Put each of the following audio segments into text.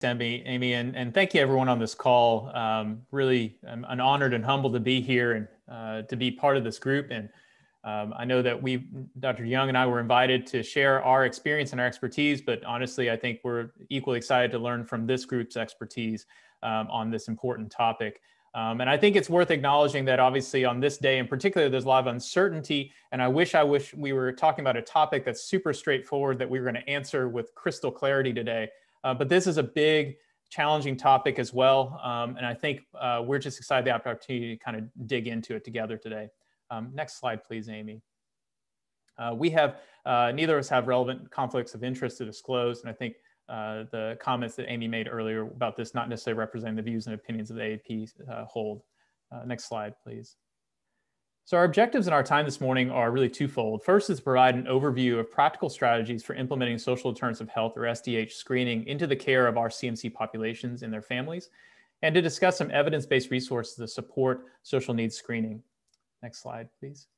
Amy, and thank you everyone on this call. Really, I'm honored and humbled to be here and to be part of this group. And I know that Dr. Young and I were invited to share our experience and our expertise, but honestly, I think we're equally excited to learn from this group's expertise on this important topic. And I think it's worth acknowledging that obviously on this day in particular, there's a lot of uncertainty. And I wish we were talking about a topic that's super straightforward that we were going to answer with crystal clarity today. But this is a big, challenging topic as well. And I think we're just excited the opportunity to kind of dig into it together today. Next slide, please, Amy. Neither of us have relevant conflicts of interest to disclose. And I think the comments that Amy made earlier about this not necessarily representing the views and opinions of the AAP hold. Next slide, please. So our objectives in our time this morning are really twofold. First is to provide an overview of practical strategies for implementing social determinants of health or SDH screening into the care of our CMC populations and their families, and to discuss some evidence-based resources to support social needs screening. Next slide, please.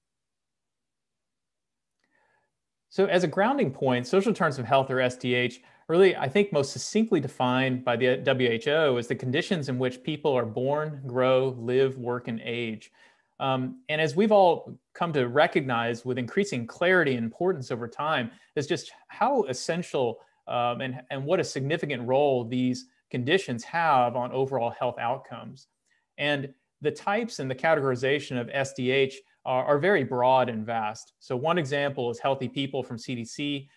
So as a grounding point, social determinants of health or SDH really, I think, most succinctly defined by the WHO as the conditions in which people are born, grow, live, work, and age. And as we've all come to recognize with increasing clarity and importance over time, is just how essential and what a significant role these conditions have on overall health outcomes. And the types and the categorization of SDH are very broad and vast. So one example is Healthy People from CDC.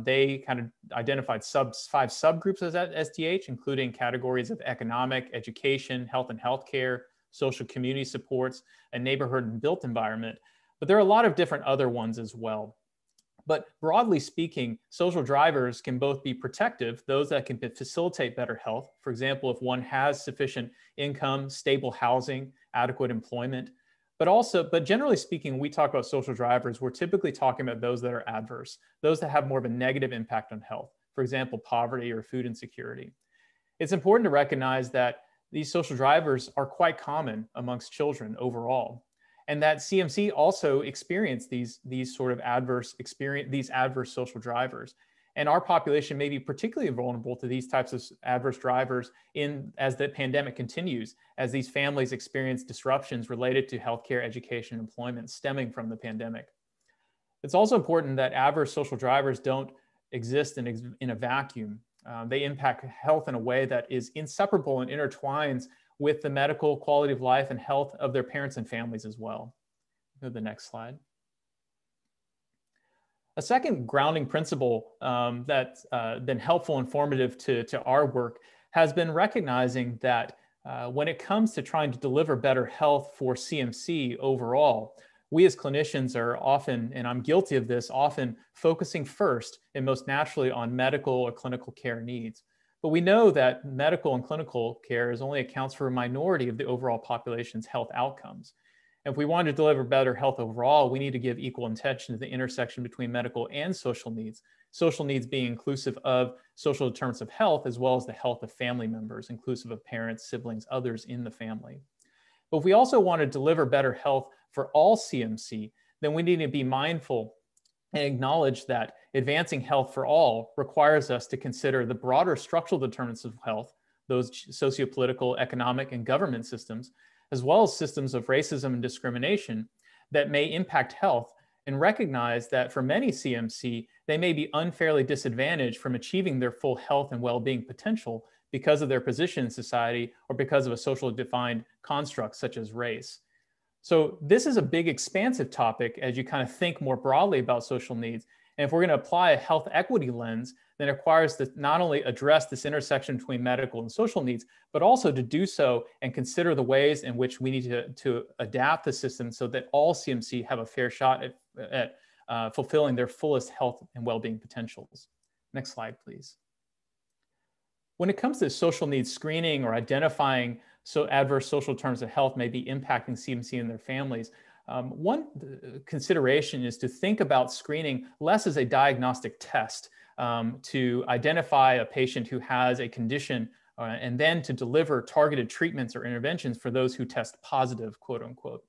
They kind of identified 5 subgroups as SDH, including categories of economic, education, health and healthcare, social community supports, and neighborhood and built environment. But there are a lot of different other ones as well. But broadly speaking, social drivers can both be protective, those that can facilitate better health. For example, if one has sufficient income, stable housing, adequate employment. But generally speaking, when we talk about social drivers, we're typically talking about those that are adverse, those that have more of a negative impact on health. For example, poverty or food insecurity. It's important to recognize that these social drivers are quite common amongst children overall, and that CMC also experience these sort of adverse social drivers. And our population may be particularly vulnerable to these types of adverse drivers as the pandemic continues, as these families experience disruptions related to healthcare, education, and employment stemming from the pandemic. It's also important that adverse social drivers don't exist in a vacuum. They impact health in a way that is inseparable and intertwines with the medical quality of life and health of their parents and families as well. Go to the next slide. A second grounding principle that's been helpful and formative to our work has been recognizing that when it comes to trying to deliver better health for CMC overall, we as clinicians are often, and I'm guilty of this, often focusing first and most naturally on medical or clinical care needs. But we know that medical and clinical care only accounts for a minority of the overall population's health outcomes. If we want to deliver better health overall, we need to give equal attention to the intersection between medical and social needs being inclusive of social determinants of health, as well as the health of family members, inclusive of parents, siblings, others in the family. But if we also want to deliver better health for all CMC, then we need to be mindful and acknowledge that advancing health for all requires us to consider the broader structural determinants of health, those sociopolitical, economic, and government systems, as well as systems of racism and discrimination that may impact health, and recognize that for many CMC, they may be unfairly disadvantaged from achieving their full health and well-being potential because of their position in society or because of a socially defined construct such as race. So this is a big expansive topic as you kind of think more broadly about social needs. And if we're going to apply a health equity lens, then it requires to not only address this intersection between medical and social needs, but also to do so and consider the ways in which we need to adapt the system so that all CMC have a fair shot at fulfilling their fullest health and well-being potentials. Next slide, please. When it comes to social needs screening or identifying adverse social terms of health may be impacting CMC and their families, one consideration is to think about screening less as a diagnostic test to identify a patient who has a condition and then to deliver targeted treatments or interventions for those who test positive, quote unquote.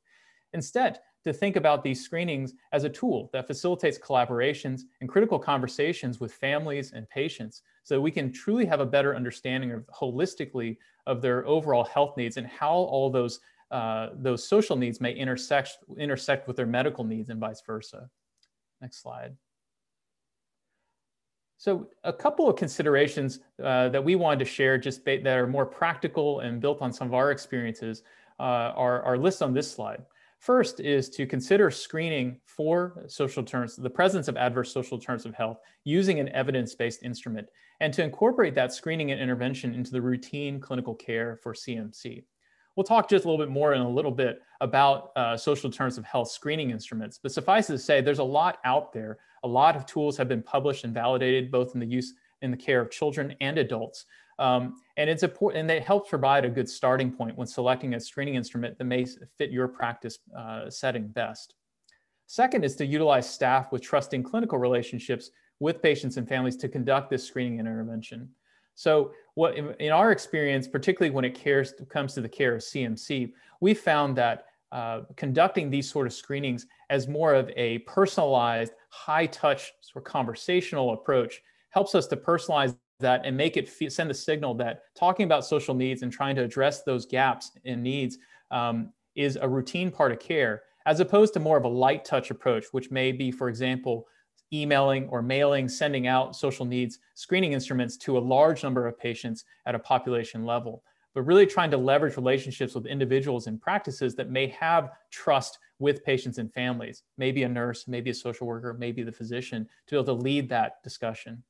Instead, to think about these screenings as a tool that facilitates collaborations and critical conversations with families and patients so that we can truly have a better understanding of holistically of their overall health needs and how all those social needs may intersect with their medical needs and vice versa. Next slide. So a couple of considerations that we wanted to share that are more practical and built on some of our experiences are listed on this slide. First is to consider screening for social determinants, the presence of adverse social determinants of health using an evidence-based instrument, and to incorporate that screening and intervention into the routine clinical care for CMC. We'll talk just a little bit more in a little bit about social determinants of health screening instruments, but suffice it to say, there's a lot out there. A lot of tools have been published and validated, both in the use in the care of children and adults. And it's important, and it helps provide a good starting point when selecting a screening instrument that may fit your practice setting best. Second is to utilize staff with trusting clinical relationships with patients and families to conduct this screening and intervention. So what, in our experience, particularly when it comes to the care of CMC, we found that conducting these sort of screenings as more of a personalized, high-touch, sort of conversational approach helps us to personalize that and make it send the signal that talking about social needs and trying to address those gaps in needs is a routine part of care, as opposed to more of a light touch approach, which may be, for example, emailing or mailing, sending out social needs screening instruments to a large number of patients at a population level, but really trying to leverage relationships with individuals and practices that may have trust with patients and families, maybe a nurse, maybe a social worker, maybe the physician, to be able to lead that discussion.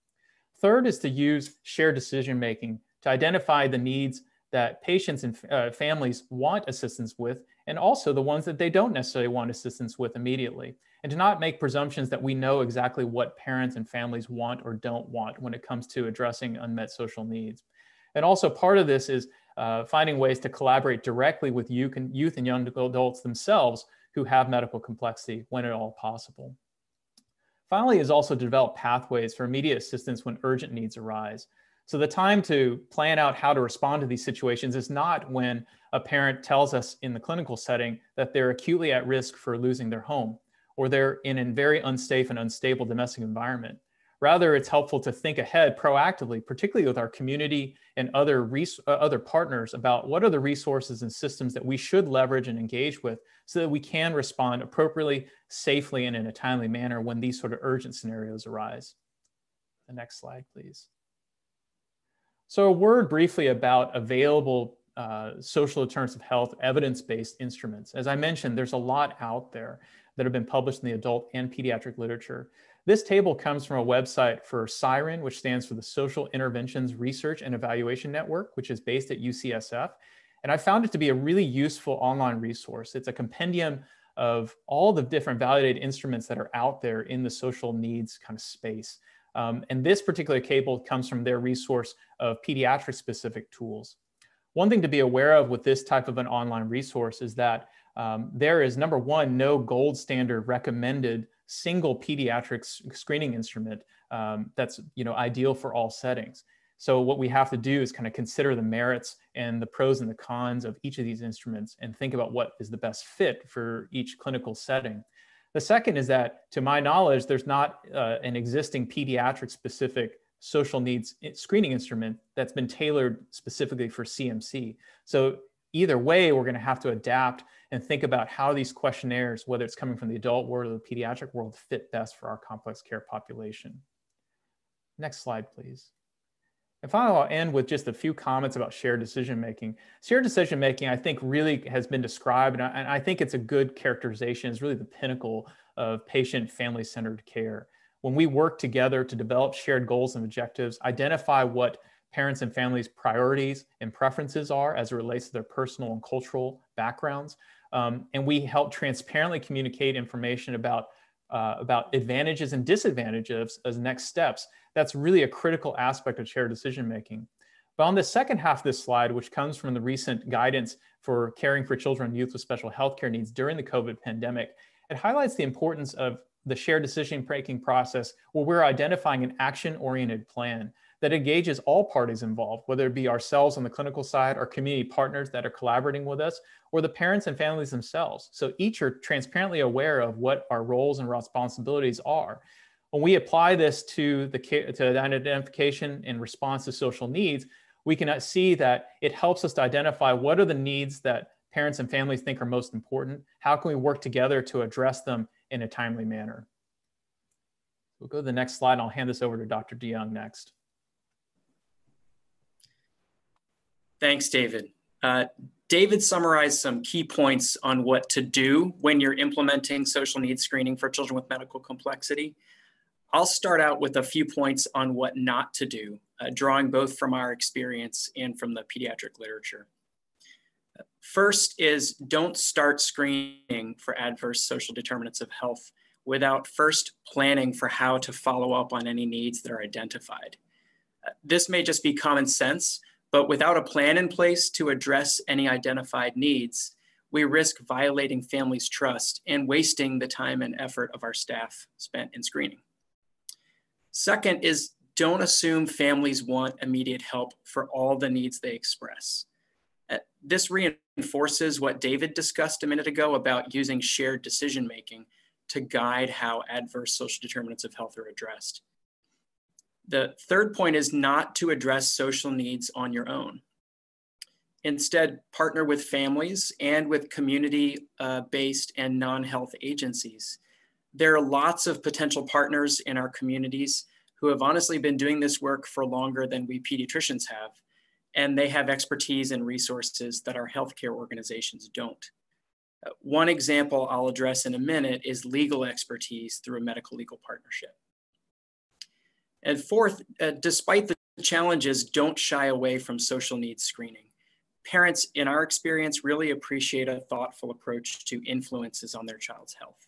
Third is to use shared decision-making to identify the needs that patients and families want assistance with, and also the ones that they don't necessarily want assistance with immediately, and to not make presumptions that we know exactly what parents and families want or don't want when it comes to addressing unmet social needs. And also part of this is finding ways to collaborate directly with youth and young adults themselves who have medical complexity when at all possible. Finally is also to develop pathways for immediate assistance when urgent needs arise. So the time to plan out how to respond to these situations is not when a parent tells us in the clinical setting that they're acutely at risk for losing their home, or they're in a very unsafe and unstable domestic environment. Rather, it's helpful to think ahead proactively, particularly with our community and other partners, about what are the resources and systems that we should leverage and engage with so that we can respond appropriately, safely, and in a timely manner when these sort of urgent scenarios arise. The next slide, please. So a word briefly about available social determinants of health evidence-based instruments. As I mentioned, there's a lot out there that have been published in the adult and pediatric literature. This table comes from a website for CoIIN, which stands for the Social Interventions Research and Evaluation Network, which is based at UCSF. And I found it to be a really useful online resource. It's a compendium of all the different validated instruments that are out there in the social needs kind of space. And this particular table comes from their resource of pediatric specific tools. One thing to be aware of with this type of an online resource is that there is, number one, no gold standard recommended single pediatric screening instrument that's ideal for all settings. So what we have to do is kind of consider the merits and the pros and the cons of each of these instruments and think about what is the best fit for each clinical setting. The second is that, to my knowledge, there's not an existing pediatric specific social needs screening instrument that's been tailored specifically for CMC. So either way, we're going to have to adapt and think about how these questionnaires, whether it's coming from the adult world or the pediatric world, fit best for our complex care population. Next slide, please. And finally, I'll end with just a few comments about shared decision-making. Shared decision-making, I think, really has been described, and I think it's a good characterization. It's really the pinnacle of patient family-centered care. When we work together to develop shared goals and objectives, identify what parents and families' priorities and preferences are as it relates to their personal and cultural backgrounds, and we help transparently communicate information about advantages and disadvantages as next steps. That's really a critical aspect of shared decision-making. But on the second half of this slide, which comes from the recent guidance for caring for children and youth with special healthcare needs during the COVID pandemic, it highlights the importance of the shared decision-making process where we're identifying an action-oriented plan that engages all parties involved, whether it be ourselves on the clinical side, our community partners that are collaborating with us, or the parents and families themselves. So each are transparently aware of what our roles and responsibilities are. When we apply this to the identification and response to social needs, we can see that it helps us to identify what are the needs that parents and families think are most important. How can we work together to address them in a timely manner? We'll go to the next slide, and I'll hand this over to Dr. DeYoung next. Thanks, David. David summarized some key points on what to do when you're implementing social needs screening for children with medical complexity. I'll start out with a few points on what not to do, drawing both from our experience and from the pediatric literature. First is, don't start screening for adverse social determinants of health without first planning for how to follow up on any needs that are identified. This may just be common sense, but without a plan in place to address any identified needs, we risk violating families' trust and wasting the time and effort of our staff spent in screening. Second is, don't assume families want immediate help for all the needs they express. This reinforces what David discussed a minute ago about using shared decision-making to guide how adverse social determinants of health are addressed. The third point is not to address social needs on your own. Instead, partner with families and with community-based and non-health agencies. There are lots of potential partners in our communities who have honestly been doing this work for longer than we pediatricians have, and they have expertise and resources that our healthcare organizations don't. One example I'll address in a minute is legal expertise through a medical legal partnership. And fourth, despite the challenges, don't shy away from social needs screening. Parents, in our experience, really appreciate a thoughtful approach to influences on their child's health.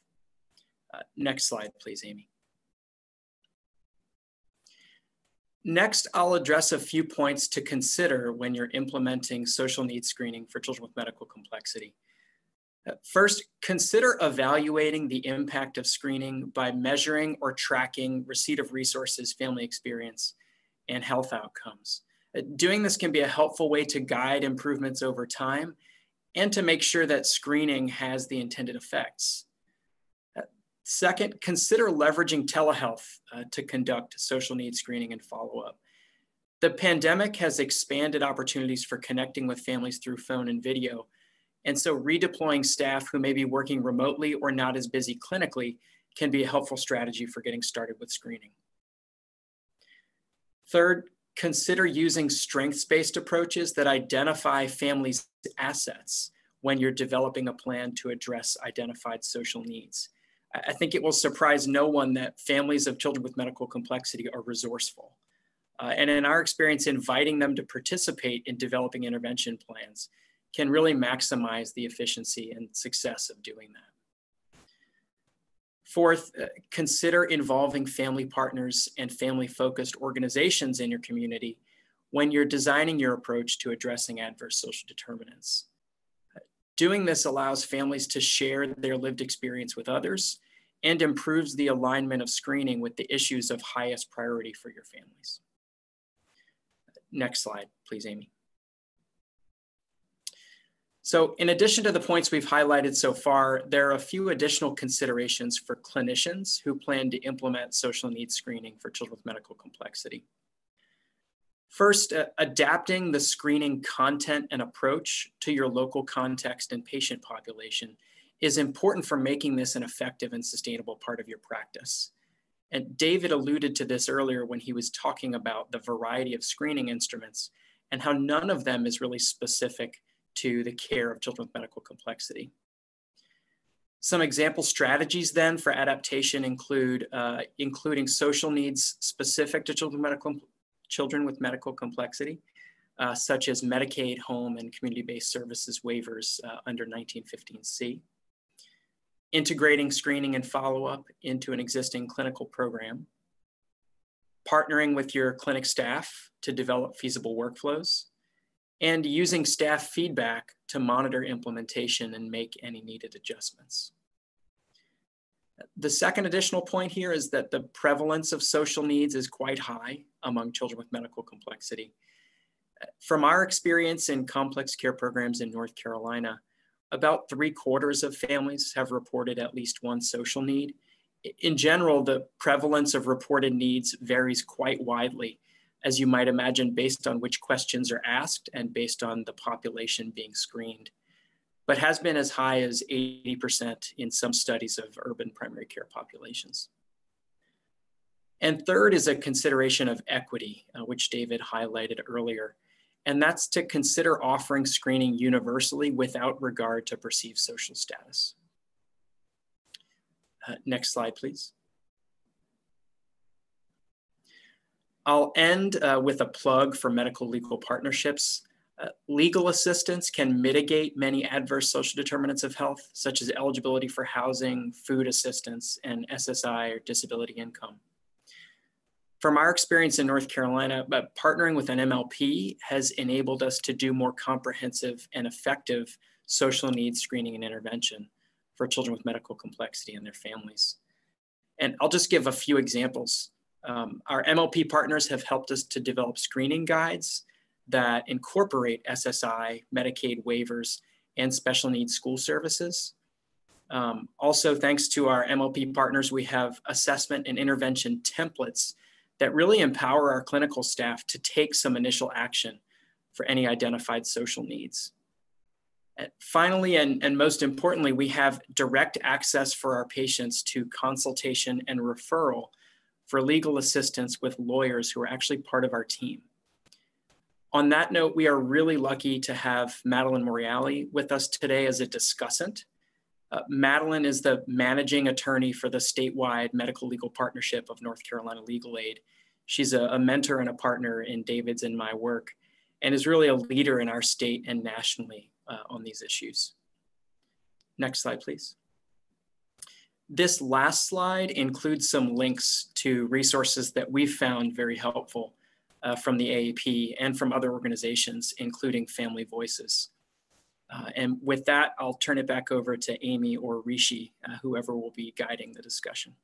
Next slide, please, Amy. Next, I'll address a few points to consider when you're implementing social needs screening for children with medical complexity. First, consider evaluating the impact of screening by measuring or tracking receipt of resources, family experience, and health outcomes. Doing this can be a helpful way to guide improvements over time and to make sure that screening has the intended effects. Second, consider leveraging telehealth to conduct social needs screening and follow-up. The pandemic has expanded opportunities for connecting with families through phone and video. And so redeploying staff who may be working remotely or not as busy clinically can be a helpful strategy for getting started with screening. Third, consider using strengths-based approaches that identify families' assets when you're developing a plan to address identified social needs. I think it will surprise no one that families of children with medical complexity are resourceful. And in our experience, inviting them to participate in developing intervention plans can really maximize the efficiency and success of doing that. Fourth, consider involving family partners and family-focused organizations in your community when you're designing your approach to addressing adverse social determinants. Doing this allows families to share their lived experience with others and improves the alignment of screening with the issues of highest priority for your families. Next slide, please, Amy. So in addition to the points we've highlighted so far, there are a few additional considerations for clinicians who plan to implement social needs screening for children with medical complexity. First, adapting the screening content and approach to your local context and patient population is important for making this an effective and sustainable part of your practice. And David alluded to this earlier when he was talking about the variety of screening instruments and how none of them is really specific to the care of children with medical complexity. Some example strategies then for adaptation include including social needs specific to children with medical complexity, such as Medicaid, home, and community-based services waivers under 1915C. Integrating screening and follow-up into an existing clinical program. Partnering with your clinic staff to develop feasible workflows. And using staff feedback to monitor implementation and make any needed adjustments. The second additional point here is that the prevalence of social needs is quite high among children with medical complexity. From our experience in complex care programs in North Carolina, about 3/4 of families have reported at least one social need, In general, the prevalence of reported needs varies quite widely, as you might imagine, based on which questions are asked and based on the population being screened, but has been as high as 80% in some studies of urban primary care populations. And third is a consideration of equity, which David highlighted earlier. And that's to consider offering screening universally without regard to perceived social status. Next slide, please. I'll end with a plug for medical legal partnerships. Legal assistance can mitigate many adverse social determinants of health, such as eligibility for housing, food assistance, and SSI or disability income. From our experience in North Carolina, partnering with an MLP has enabled us to do more comprehensive and effective social needs screening and intervention for children with medical complexity and their families. And I'll just give a few examples. Our MLP partners have helped us to develop screening guides that incorporate SSI, Medicaid waivers, and special needs school services. Also, thanks to our MLP partners, we have assessment and intervention templates that really empower our clinical staff to take some initial action for any identified social needs. And finally, and most importantly, we have direct access for our patients to consultation and referral for legal assistance with lawyers who are actually part of our team. On that note, we are really lucky to have Madeline Morreale with us today as a discussant. Madeline is the managing attorney for the statewide medical legal partnership of North Carolina Legal Aid. She's a mentor and a partner in David's and my work, and is really a leader in our state and nationally on these issues. Next slide, please. This last slide includes some links to resources that we've found very helpful from the AAP and from other organizations, including Family Voices. And with that, I'll turn it back over to Amy or Rishi, whoever will be guiding the discussion.